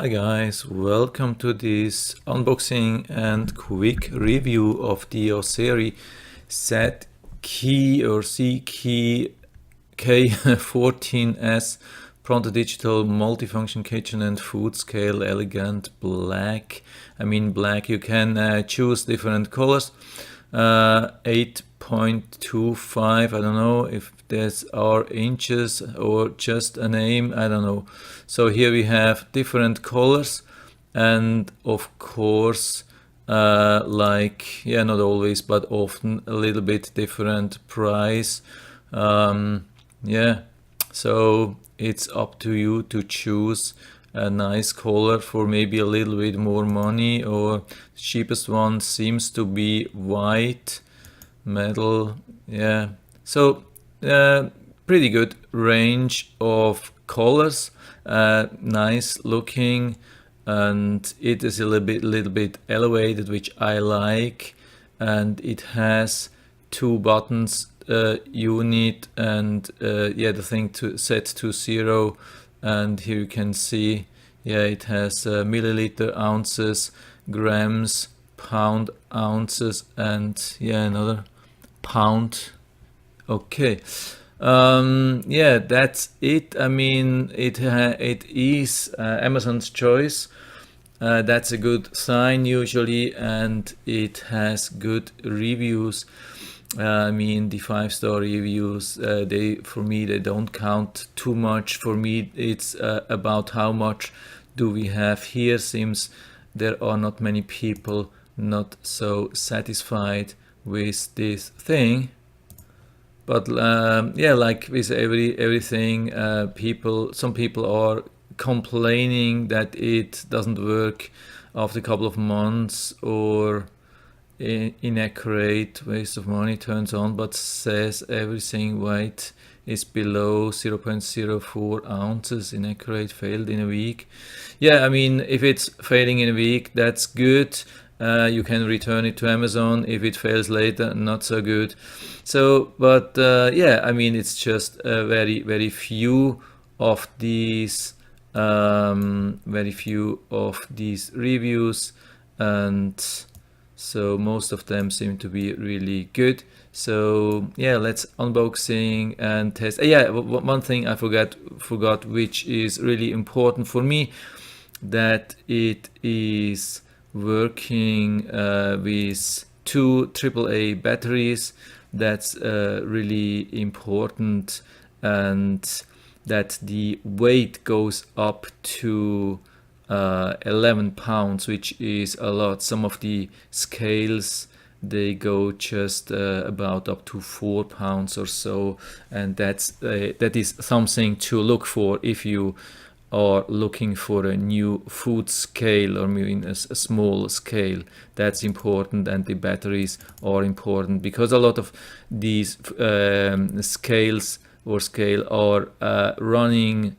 Hi guys, welcome to this unboxing and quick review of the Ozeri ZK14-S Pronto Digital Multifunction Kitchen and Food Scale Elegant Black. Black, you can choose different colors. 8.25, I don't know if these are inches or just a name, I don't know. So here we have different colors and of course not always but often a little bit different price. So it's up to you to choose a nice color for maybe a little bit more money, or the cheapest one seems to be white metal. So pretty good range of colors, nice looking, and it is a little bit elevated, which I like, and it has two buttons, unit and the thing to set to 0. And here you can see, it has milliliter, ounces, grams, pound, ounces, and another pound. Okay, that's it. It is Amazon's choice. That's a good sign usually, and it has good reviews. The 5-star reviews, for me they don't count too much. For me it's about how much do we have here. Seems there are not many people not so satisfied with this thing, but like with everything, some people are complaining that it doesn't work after a couple of months, or inaccurate, waste of money turns on, but says everything weight is below 0.04 ounces, inaccurate, failed in a week. If it's failing in a week, that's good. You can return it to Amazon. If it fails later, not so good. So, but it's just very few of these reviews, and so most of them seem to be really good. So let's unboxing and test. One thing I forgot, which is really important for me, that it is working with 2 AAA batteries. That's really important, and that the weight goes up to 11 pounds, which is a lot. Some of the scales, they go just about up to 4 pounds or so, and that is something to look for if you are looking for a new food scale, or maybe a small scale. That's important, and the batteries are important, because a lot of these scales are running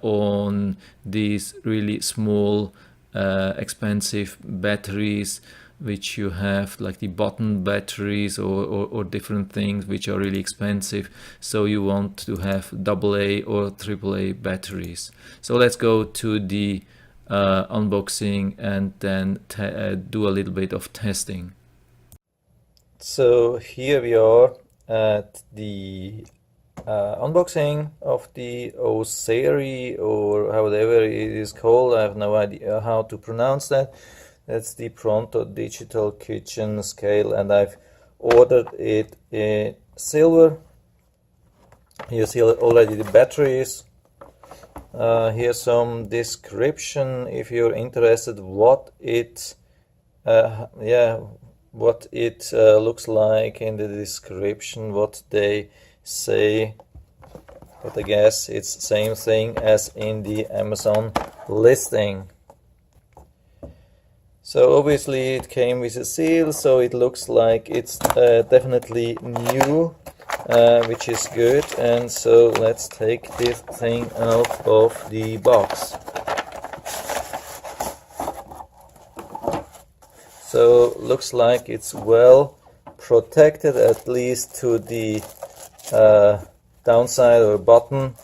on these really small expensive batteries, which you have, like the button batteries or different things which are really expensive. So you want to have AA or AAA batteries. So let's go to the unboxing and then do a little bit of testing. So here we are at the unboxing of the Ozeri, or however it is called. I have no idea how to pronounce that. That's the Pronto Digital Kitchen Scale, and I've ordered it in silver. You see already the batteries. Here's some description if you're interested what it looks like in the description, what they say, but I guess it's the same thing as in the Amazon listing. So obviously it came with a seal, so it looks like it's definitely new, which is good. And so let's take this thing out of the box. So looks like it's well protected, at least to the downside or button.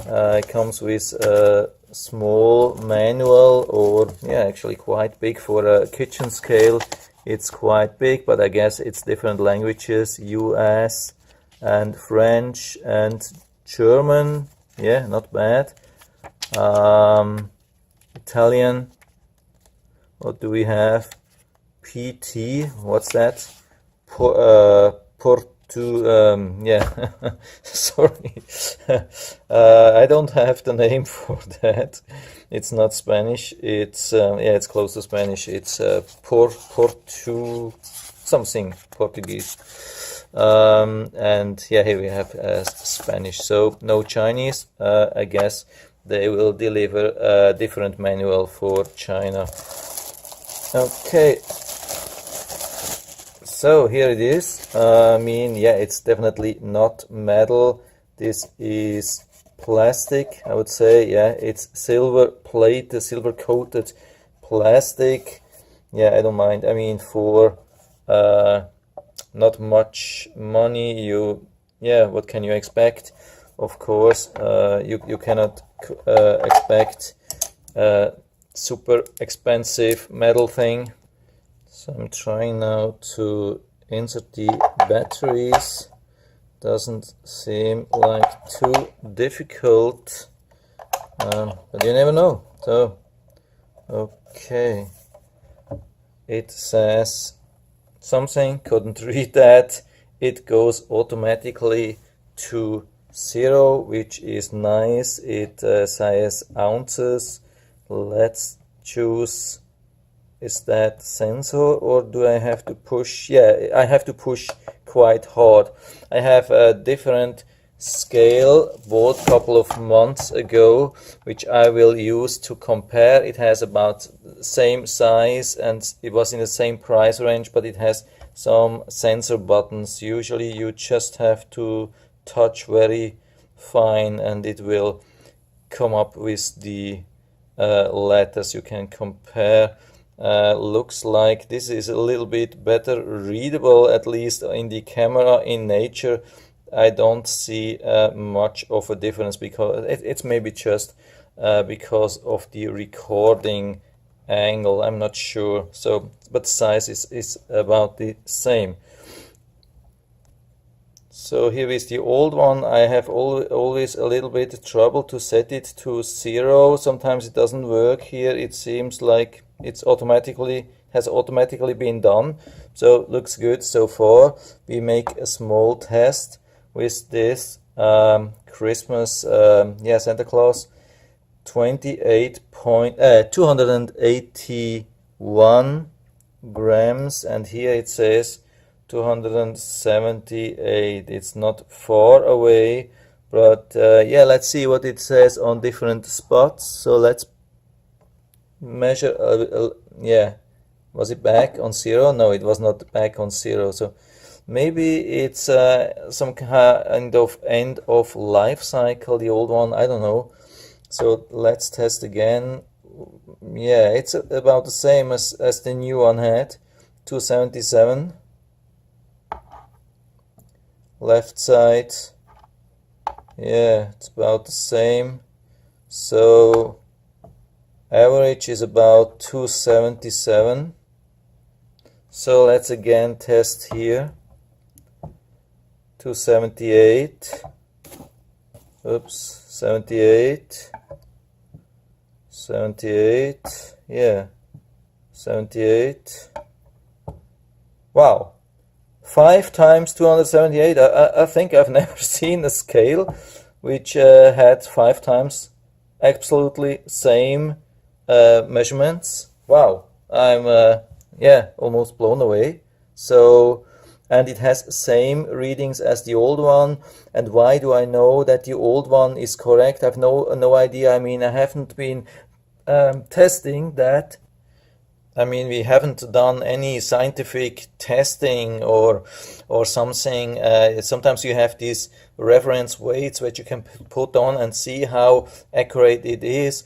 It comes with a small manual for, yeah, actually quite big for a kitchen scale. It's quite big, but I guess it's different languages, US and French and German. Yeah, not bad. Italian. What do we have? PT. What's that? Yeah. Sorry. I don't have the name for that. It's not Spanish. It's yeah, it's close to Spanish. It's something Portuguese. And yeah, here we have Spanish. So no Chinese. I guess they will deliver a different manual for China. Okay. So here it is. I mean, yeah, it's definitely not metal. This is plastic, I would say. Yeah, it's silver plate, silver coated plastic. Yeah, I don't mind. I mean, for not much money, yeah, what can you expect? Of course, you cannot expect a super expensive metal thing. So I'm trying now to insert the batteries. Doesn't seem like too difficult, but you never know. So, okay, it says something, couldn't read that. It goes automatically to 0, which is nice. It says ounces. Let's choose. Is that sensor, or do I have to push? Yeah, I have to push quite hard. I have a different scale bought a couple of months ago, which I will use to compare. It has about the same size and it was in the same price range, but it has some sensor buttons. Usually you just have to touch very fine and it will come up with the letters you can compare. Looks like this is a little bit better readable, at least in the camera. In nature I don't see much of a difference, because it's maybe just because of the recording angle, I'm not sure. So, but size is about the same. So here is the old one. I have always a little bit trouble to set it to 0. Sometimes it doesn't work. Here it seems like it's has automatically been done. So looks good so far. We make a small test with this Christmas Santa Claus. 281 grams, and here it says 278. It's not far away, but yeah, let's see what it says on different spots. So let's measure. Yeah, was it back on 0? No, it was not back on 0. So maybe it's some kind of end of life cycle, the old one, I don't know. So let's test again. Yeah, it's about the same as the new one had. 277. Left side, yeah, it's about the same. So average is about 277. So let's again test here. 278. Oops, 78. 78. Yeah, 78. Wow. 5 times 278. I think I've never seen a scale which had 5 times absolutely same measurements. Wow, I'm yeah, almost blown away. So, and it has same readings as the old one. And why do I know that the old one is correct? I've no idea. I mean, I haven't been testing that. I mean, we haven't done any scientific testing or something. Sometimes you have these reference weights which you can put on and see how accurate it is.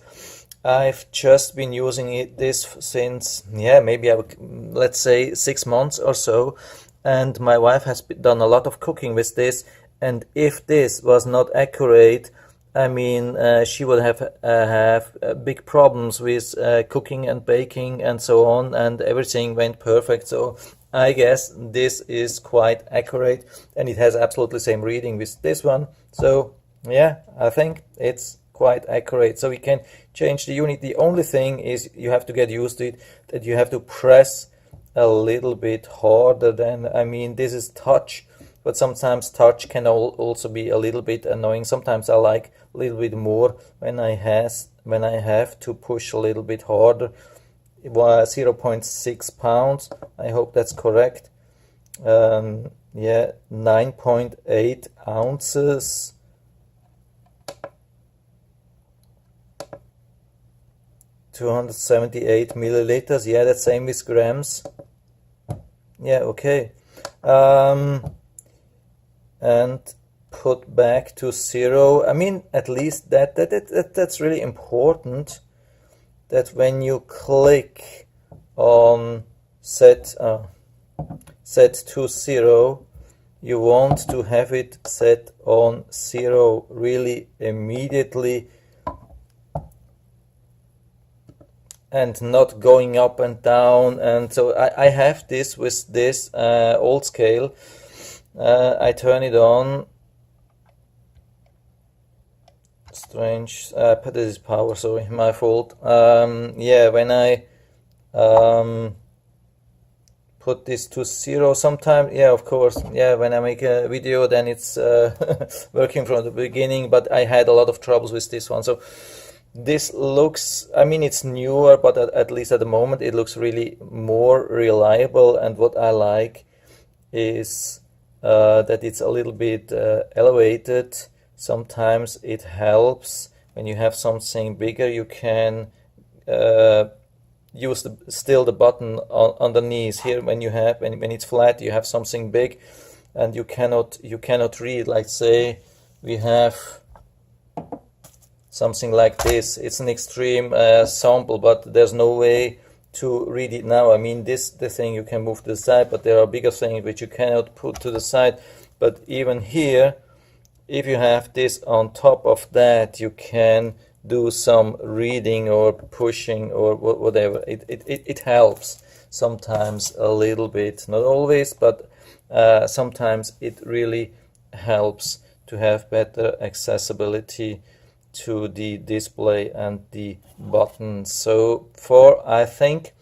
I've just been using this since, yeah, maybe let's say 6 months or so. And my wife has done a lot of cooking with this. And if this was not accurate, I mean, she would have big problems with cooking and baking and so on, and everything went perfect. So I guess this is quite accurate, and it has absolutely same reading with this one. So yeah, I think it's quite accurate. So we can change the unit. The only thing is you have to get used to it, that you have to press a little bit harder than, I mean, this is touch, but sometimes touch can also be a little bit annoying. Sometimes I like a little bit more when I have to push a little bit harder. 0.6 pounds, I hope that's correct. Yeah, 9.8 ounces. 278 milliliters. Yeah, that's same with grams. Yeah, okay. And put back to 0. I mean, at least that's really important, that when you click on set to 0, you want to have it set on 0 really immediately, and not going up and down. And so I have this with this old scale. I turn it on. Strange. This is power, sorry, my fault. Yeah, when I put this to 0 sometime, yeah, of course, yeah, when I make a video, then it's working from the beginning, but I had a lot of troubles with this one. So this looks, I mean, it's newer, but at least at the moment it looks really more reliable. And what I like is that it's a little bit elevated. Sometimes it helps when you have something bigger. You can use still the button underneath here. When you have when it's flat, you have something big, and you cannot read. Like say we have something like this. It's an extreme sample, but there's no way to read it now. I mean, the thing you can move to the side, but there are bigger things which you cannot put to the side. But even here, if you have this on top of that, you can do some reading or pushing or whatever. It helps sometimes a little bit, not always, but sometimes it really helps to have better accessibility to the display and the buttons. So I think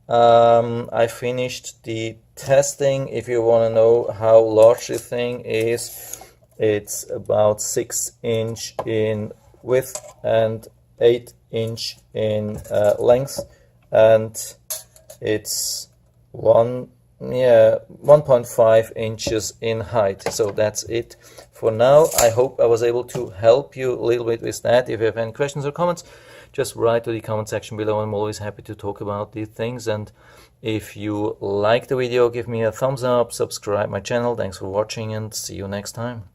I finished the testing. If you want to know how large the thing is, it's about 6" in width and 8" in length, and it's 1.5 inches in height. So that's it for now. I hope I was able to help you a little bit with that. If you have any questions or comments, just write to the comment section below. I'm always happy to talk about these things. And if you like the video, give me a thumbs up, subscribe my channel. Thanks for watching, and see you next time.